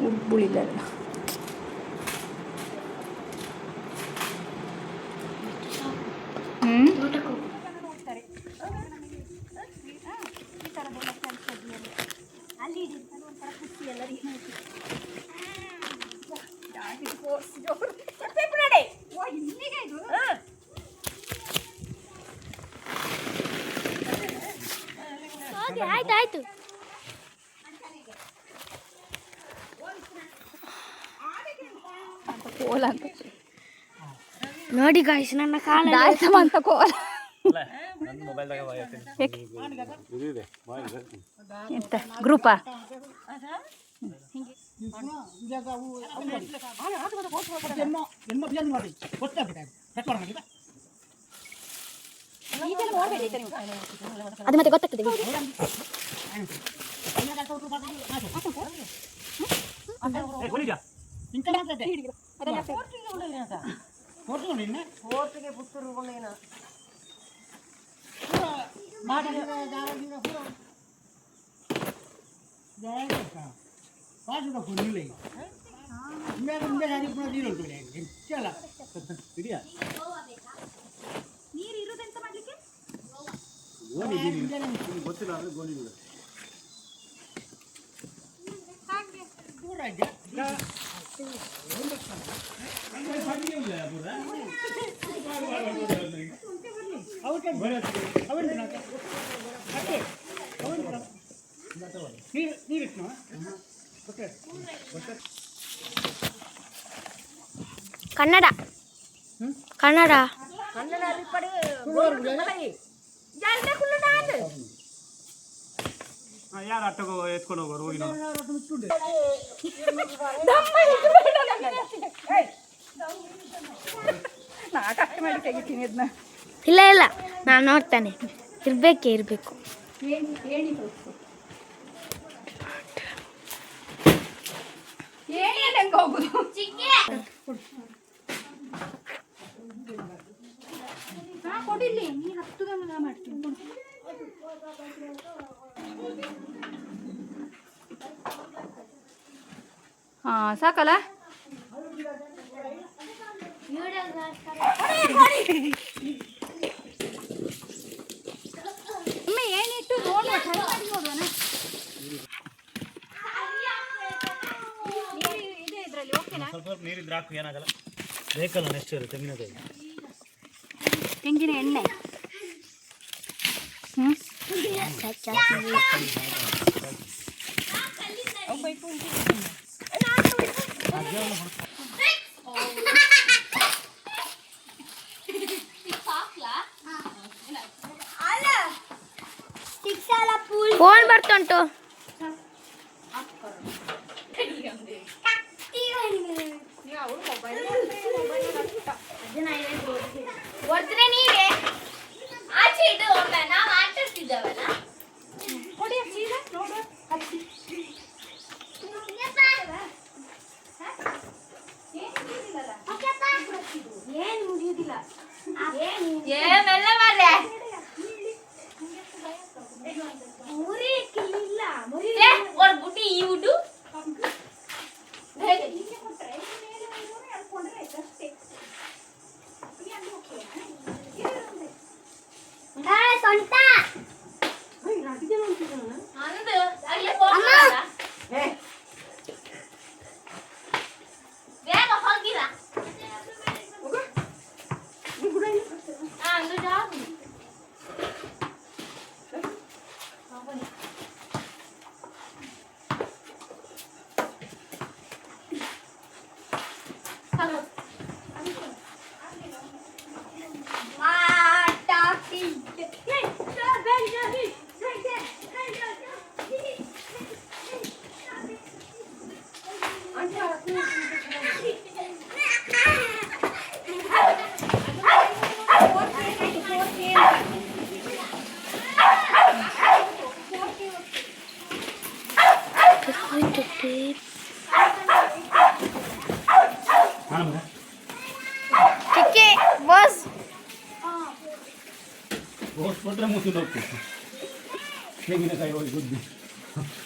ಉಳ್ಳಿಲ್ಲ. ಆಯ್ತಾಯ್ತು. ಕೋಲ ಅಂತ ನೋಡಿ ಗಾಯ್ಸ್, ನನ್ನ ಕಾಲ ಅಂತ ಕೋಲ ಎಂತ ಗ್ರೂಪಾ? ಅದು ಮತ್ತೆ ಗೊತ್ತಾಗ್ತದೆ. ಕನ್ನಡ ಕನ್ನಡ ಯಾರು ಅಟ್ಟಗೋ ಎತ್ಕೊಂಡು ಹೋಗೋರು ಹೋಗಿ ಇಲ್ಲ ಇಲ್ಲ, ನಾನು ನೋಡ್ತಾನೆ. ಇರಬೇಕು. ಹಾ ಸಾಕಲ್ಲ. ಏನಿಟ್ಟು ಸ್ವಲ್ಪ ನೀರಿದ್ರೆ ಹಾಕು, ಏನಾಗಲ್ಲ. ಬೇಕಲ್ಲ ನೆಕ್ಸ್ಟ್ ತೆಂಗಿನಕಾಯಿ, ತೆಂಗಿನ ಎಣ್ಣೆ. ಫೋನ್ ಬರ್ತುಂಟು. ಕೊಟ್ಟರೆ ಮುಚ್ಚಿದ್ದು ಹೋಗ್ತೀವಿ. ತೆಂಗಿನಕಾಯಿ ಹೋಗಿ ಗುದ್ದಿ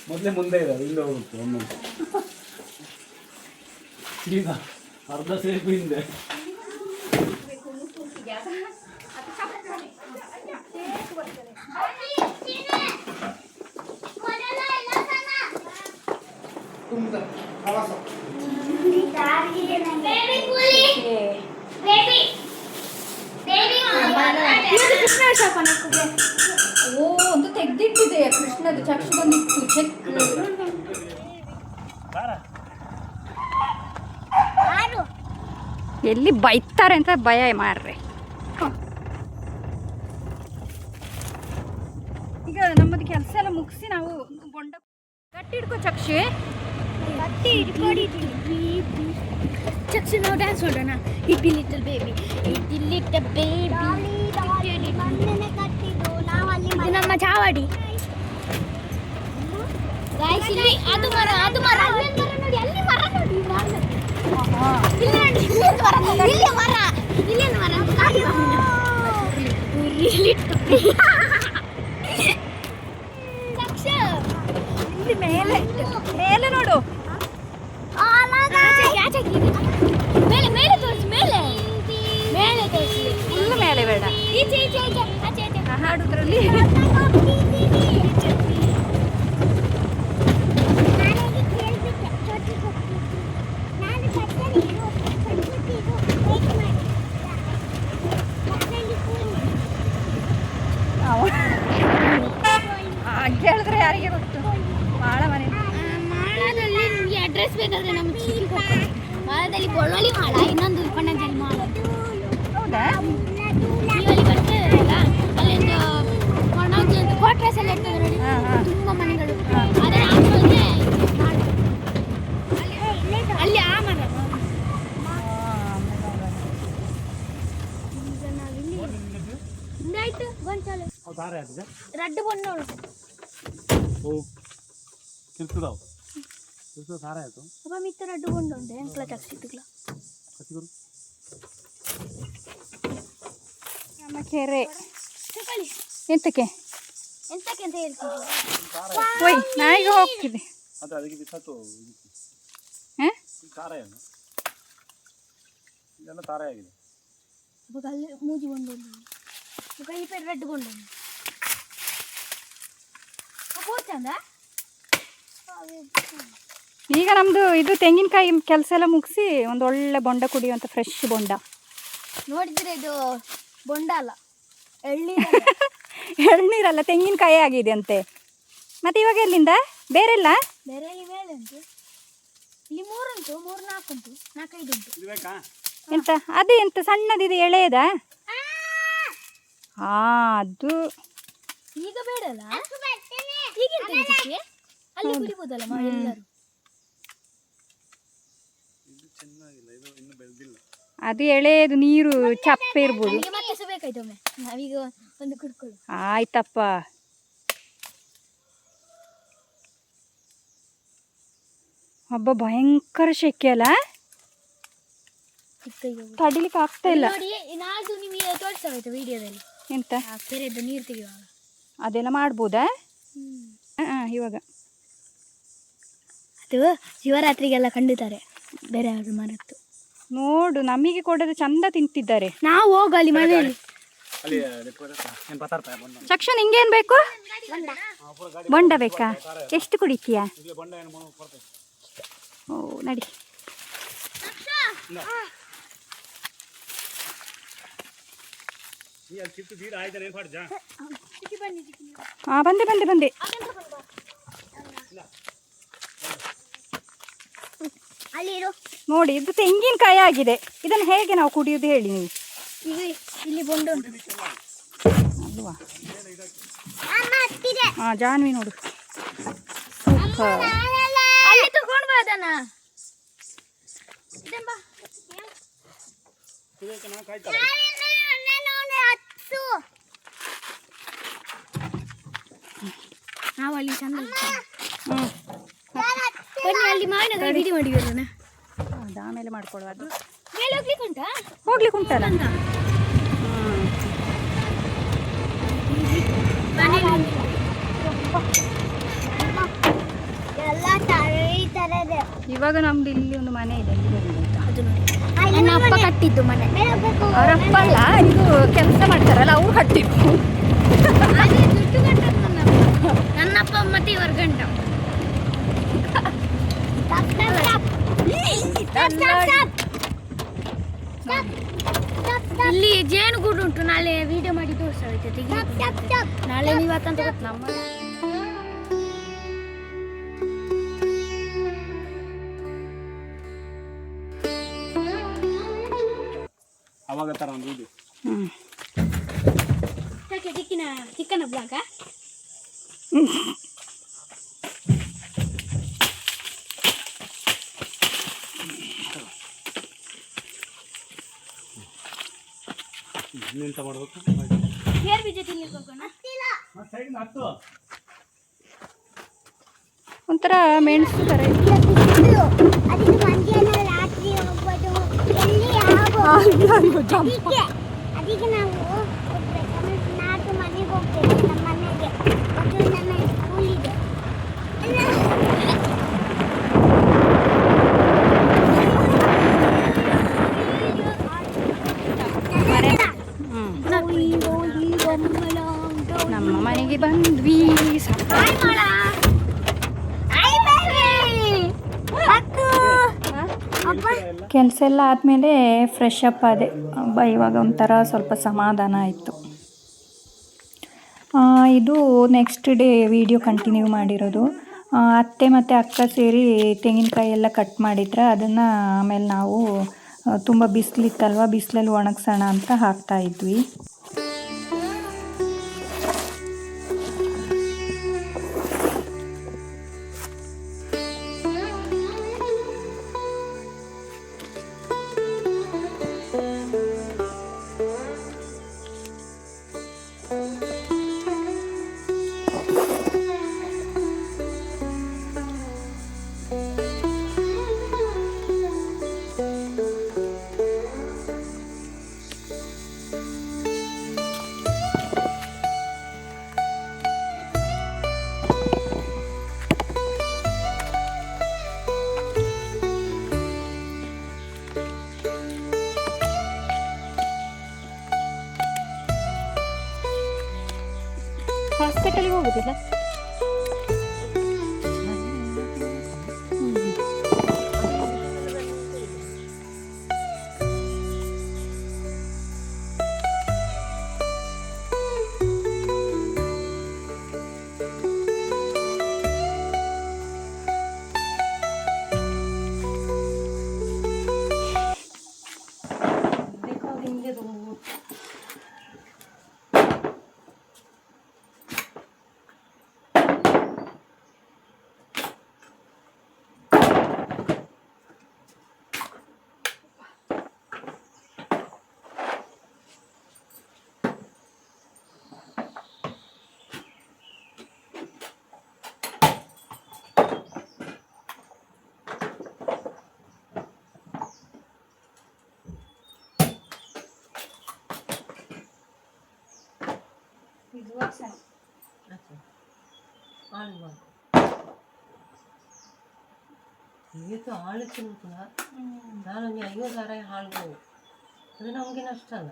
ಮೊದಲೇ ಮುಂದೆ ಇದೆ, ಹಿಂದೆ ಹೋಗುತ್ತೆ ಒಮ್ಮೆ. ಈಗ ಅರ್ಧ ಸೇಬು ಹಿಂದೆ ಓ ಒಂದು ತೆಗ್ದಿಟ್ಟಿದೆ ಕೃಷ್ಣದು ಚಕ್ಷುಗೊಂದಿತ್ತು ಚೆಕ್. ಎಲ್ಲಿ ಬೈತಾರೆ ಅಂತ ಭಯ ಮಾರ್ರೆ. ಈಗ ನಮ್ಮದು ಕೆಲಸ ಎಲ್ಲ ಮುಗಿಸಿ ನಾವು ಬೊಂಡ ಗಟ್ಟಿ ಹಿಡ್ಕೊ ಚಕ್ಷು. ಚಕ್ಷು ನಾವು ಡ್ಯಾನ್ಸ್ ಮಾಡೋಣ. It little baby, it little baby. ಇದು ನಮ್ಮ ಚಾವಡಿ. Guys, ಇಲ್ಲಿ ಅದು ಮರ ಅದು ಮರ ನೋಡಿ, ಅಲ್ಲಿ ಮರ ನೋಡಿ, ಇಲ್ಲಿ ನೋಡಿ, ಇಲ್ಲಿ ಮರ, ಇಲ್ಲಿ ಮರ, ಇಲ್ಲಿ ಮರ. ಚಕ್ಷು ಇಲ್ಲಿ ಮೇಲೆ ಮೇಲೆ ನೋಡು. ಮೇಲೆ ಮೇಲೆ ತೋರಿಸಿ, ಮೇಲೆ ಮೇಲೆ ತೋರಿಸಿ. ಫುಲ್ ಮೇಲೆ ಬೇಡ, ಈಚೆ ಈಚೆ ಈಚೆ ಆಚೆ ಆಚೆ ಹಾಡುದ್ರಲ್ಲಿ. ಹೇಳಿದ್ರೆ ಯಾರಿಗೆ ಗೊತ್ತು. ಭಾಳ ಮನೆ ಮಾಳದಲ್ಲಿ ನಿಮಗೆ ಅಡ್ರೆಸ್ ಬೇಕಾದ್ರೆ ನಮ್ಮ ಚಿಕ್ಕಿ ಕೊಡ್ತಾರೆ. ಮಾಳದಲ್ಲಿ ಬೊಳ್ಳೊಳ್ಳಿ ಮಾಳ, ಇನ್ನೊಂದು ಉಳ್ಕೊಂಡಂಜಲ್ಲಿ ಮಾಳ. ಹೌದಾ? ನೀವಲ್ಲಿ ಬರ್ತೀರಲ್ಲ, ಅಲ್ಲಿಂದ ಕೊಣಾಜಿ ಅಂತ ಕ್ವಾರ್ಟರ್ಸ್ ಎಲ್ಲ ಇರ್ತದೆ ನೋಡಿ, ತುಂಬ ಮನೆಗಳು. ಅದರ ಆಚೆಗೆ ಅಲ್ಲಿ ಆ ಮರ. ಈಗ ನಾವಿಲ್ಲಿ ಆಯ್ತು ಗೊಂಚಾಲೆ ರಡ್ಡು ಬಣ್ಣಗಳು. ಅಪ್ಪ ಮಿತ್ತ ರಡ್ಡು ಬಣ್ಣ ಉಂಟು ಎಂಕ್ಲ ಚಕ್ಸಿಟ್ಲ ನಮ್ಮ ಕೆರೆ ಎಂತಕ್ಕೆ ಎಂತಕ್ಕೆ ಅಂತ ಹೇಳ್ತೀವಿ. ಓಯ್ ನಾಯಿಗ ಹೋಗ್ತಿದೆ. ಅಲ್ಲಿ ಮೂಜಿ ಕೊಂಡು ಈ ಪೇರು ರೆಡ್ ಕೊಂಡು ಚಂದ. ಈಗ ನಮ್ದು ಇದು ತೆಂಗಿನಕಾಯಿ ಕೆಲಸ ಎಲ್ಲ ಮುಗಿಸಿ ಒಂದು ಒಳ್ಳೆ ಬೊಂಡ ಕುಡಿಯುವಂಥ ಫ್ರೆಶ್ ಬೊಂಡ ನೋಡಿದ್ರೆ ಇದು ಬೊಂಡ ಅಲ್ಲ, ಎಳ್ನೀರಲ್ಲ ತೆಂಗಿನಕಾಯಿ ಆಗಿದೆ ಅಂತೆ. ಮತ್ತೆ ಇವಾಗ ಎಲ್ಲಿಂದ ಬೇರೆ ಇಲ್ಲ? ಬೇರೆ ಇಲ್ಲಿ ಮೇಲೆ ಉಂಟು, ಇಲ್ಲಿ 3 ಉಂಟು, 3 4 ಉಂಟು, 4 5 ಉಂಟು. ಎಂತ ಅದು ಎಂತ ಸಣ್ಣದಿದೆ ಎಳೆಯದ? ಹಾ ಅದು ಈಗ ಬೇಡ ಅಲ್ಲ, ಈಗ ಅಲ್ಲಿ ಕುಡಿಬೋದಲ್ಲ ಎಲ್ಲರೂ. ಅದು ಎಳೆಯದು ನೀರು ಚಪ್ಪೆ ಇರ್ಬೋದು. ಮತ್ತೆ ಸುಬೇಕಾಯ್ತು ಒಮ್ಮೆ, ನಾವೀಗ ಒಂದು ಕುಡ್ಕೊಳ್ಳು. ಆಯ್ತಪ್ಪ. ಹಬ್ಬ ಭಯಂಕರ ಶೆಕೆ ಅಲ್ಲ, ತಡಿಲಿಕ್ಕೆ ಆಗ್ತಾ ಇಲ್ಲ. ನೋಡಿ ನಾಳ್ದು ನಿಮಗೆ ತೋರಿಸ್ತಾಯ್ತು ವಿಡಿಯೋದಲ್ಲಿ. ಎಂತ ಕೆರೆದು ನೀರು ತೆಗೆಯುವಾಗ ಅದೆಲ್ಲ ಮಾಡ್ಬೋದಾ? ಇವಾಗ ಅದು ಶಿವರಾತ್ರಿಗೆಲ್ಲ ಕಂಡುತ್ತಾರೆ ಬೇರೆ ಯಾರು ಮರತ್ತು. ನೋಡು ನಮಗೆ ಕೊಡೋದು ಚಂದ ತಿಂತಿದ್ದಾರೆ. ನಾವು ಹೋಗಲಿ ಮನೆಯಲ್ಲಿ. ಚಕ್ಷು ನಿಂಗೇನ್ ಬೇಕು? ಬೊಂಡ ಬೇಕಾ? ಎಷ್ಟು ಕುಡಿತೀಯಾ? ಓ ನಡಿ. ಹಾ ಬಂದೆ ಬಂದೆ ಬಂದೆ. ನೋಡಿ ಇದು ತೆಂಗಿನಕಾಯಿ ಆಗಿದೆ. ಇದನ್ನು ಹೇಗೆ ನಾವು ಕುಡಿಯೋದು ಹೇಳಿ ನೀವು? ಇಲ್ಲಿ ಬೊಂಡ ಅಲ್ವಾ? ಹಾ ಜಾನ್ವಿ ನೋಡು ಸೂಪರ್. ಅಲ್ಲಿ ತಗೊಂಡು ಬಾ ಅದನ್ನ. ನಾವು ಅಲ್ಲಿ ಚಂದ ಬನ್ನಿ, ಅಲ್ಲಿ ಮಾವಿನ ವಿಡಿಯೋ ಮಾಡಿರೋಣ. ಅದು ಆಮೇಲೆ ಮಾಡ್ಕೊಳ್ಳುವ. ಅದು ಮೇಲೆ ಹೋಗ್ಲಿಕ್ಕೆ ಉಂಟಾ? ಹೋಗ್ಲಿಕ್ಕೆ ಉಂಟಲ್ಲ. ಇವಾಗ ನಮ್ದು ಇಲ್ಲಿ ಒಂದು ಮನೆ ಇದೆ, ಇಲ್ಲಿ ಬಂದು ಅದು ನೋಡಿ ನನ್ನ ಅಪ್ಪ ಕಟ್ಟಿದ್ದು ಮನೆ. ಅವರಪ್ಪ ಅಲ್ಲ, ಇದು ಕೆಲಸ ಮಾಡ್ತಾರಲ್ಲ ಅವ್ರು ಕಟ್ಟಿದ್ದು. ಅದೇ ದುಡ್ಡು ಕಟ್ಟದ್ದು ನನ್ನಪ್ಪ ಮತ್ತೆ ಇವ್ರ ಗಂಡ. ಇಲ್ಲಿ ಜೇನುಗೂಡು ಉಂಟು, ನಾಳೆ ವಿಡಿಯೋ ಮಾಡಿ ತೋರಿಸ್ತೇವೆ. ನಾಳೆ ನೀವು ಅಂತ ನಮ್ಮ ಅವಾಗ ತರ ಒಂದು ಇದು ಚಿಕ್ಕನ ಬ್ಲಾಗ ಎಂತ ಮಾಡಬೇಕು? ಗೇರ್ ಬೀಜ ತಿನ್ಲಿಕ್ಕೆ ಹೋಗೋಣ. ಒಂಥರ ಮೆಣಸು ಥರ ಇದೆ. ಅದಕ್ಕೆ ನಾವು ನಾಲ್ಕು ಮನೆಗೆ ಹೋಗ್ತೇವೆ. ನಮ್ಮ ಮನೆಗೆ ಮತ್ತು ನನ್ನ ಸ್ಕೂಲಿಗೆ. ನಮ್ಮ ಮನೆಗೆ ಬಂದ್ವಿ. ಕೆಲಸ ಎಲ್ಲ ಆದಮೇಲೆ ಫ್ರೆಶ್ ಅಪ್ ಆದೆ. ಇವಾಗ ಒಂಥರ ಸ್ವಲ್ಪ ಸಮಾಧಾನ ಆಯಿತು. ಇದು ನೆಕ್ಸ್ಟ್ ಡೇ ವಿಡಿಯೋ ಕಂಟಿನ್ಯೂ ಮಾಡಿರೋದು. ಅತ್ತೆ ಮತ್ತು ಅಕ್ಕ ಸೇರಿ ತೆಂಗಿನಕಾಯಿ ಎಲ್ಲ ಕಟ್ ಮಾಡಿದ್ರೆ ಅದನ್ನು ಆಮೇಲೆ ನಾವು ತುಂಬ ಬಿಸಿಲಿತ್ತಲ್ವ, ಬಿಸಿಲಲ್ಲಿ ಒಣಗಿಸೋಣ ಅಂತ ಹಾಕ್ತಾಯಿದ್ವಿ. ಹಾಸ್ಪಿಟಲ್ಗೆ ಹೋಗೋದಿಲ್ಲ. ಇದು ಹಾಲು ತಿನ್ನುತ್ತಲ್ಲ, ನಾನೊಂದು 50,000 ಹಾಲು, ಅದು ನಮಗೆ ನಷ್ಟ ಅಲ್ಲ.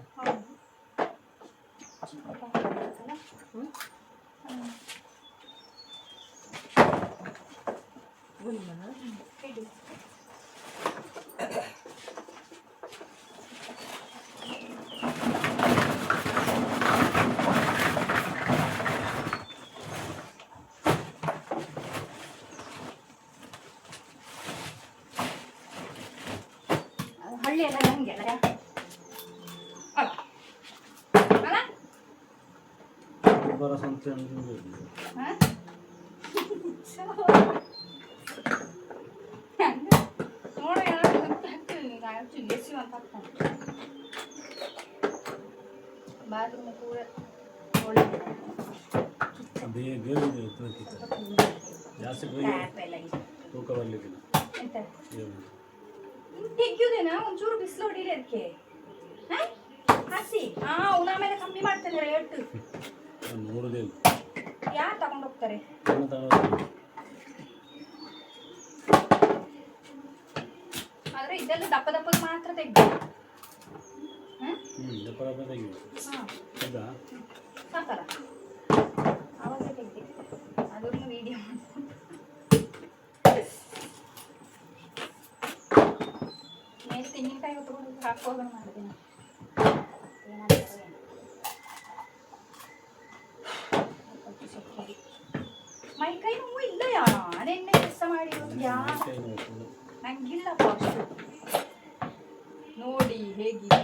ಹಳ್ಳಿ ಎಲ್ಲ ಹಂಗೆ ಅಲ್ಲ ಗೊಬ್ಬರ ಸಂತೆ ಜಾಸ್ತಿ ತೂಕ ಬರ್ಲಿಕ್ಕಿಲ್ಲ. ತೆಗ್ಯುದೇನಾ ಒಂಚೂರು ಬಿಸಿಲು ಹೊಡಿಲಿ ಅದಕ್ಕೆ ಹಸಿ. ಅವನ ಮೇಲೆ ಕಮ್ಮಿ ಮಾಡ್ತಾರೆ ರೇಟ್. ನೋಡುದೇ ಇಲ್ಲ, ಯಾರು ತಗೊಂಡು ಹೋಗ್ತಾರೆ? ಆದರೆ ಇದೆಲ್ಲ ದಪ್ಪ ದಪ್ಪಗೆ ಮಾತ್ರ ತೆಗ್ದು ದಪ್ಪ ದಪ್ಪ ತೆಗಿಬೇಕು. ಹೌದಾ? ಸಾಕಲ್ಲ ಆವಾಗ ತೆಗ್ದು ಅದನ್ನು ವಿಡಿಯೋ ಮೇಲೆ ತೆಂಗಿನಕಾಯಿ ಹೊತ್ಕೊಂಡು ಹಾಕೋದು ಮಾಡಿದ್ದೀನಿ. ಮೈಕೈ ನೋವು ಇಲ್ಲ ಯಾಣ ನೆನ್ನೆ ಕೆಲಸ ಮಾಡಿರೋದು ನಂಗಿಲ್ಲಪ್ಪ ಅಷ್ಟು ನೋಡಿ ಹೇಗಿದೆ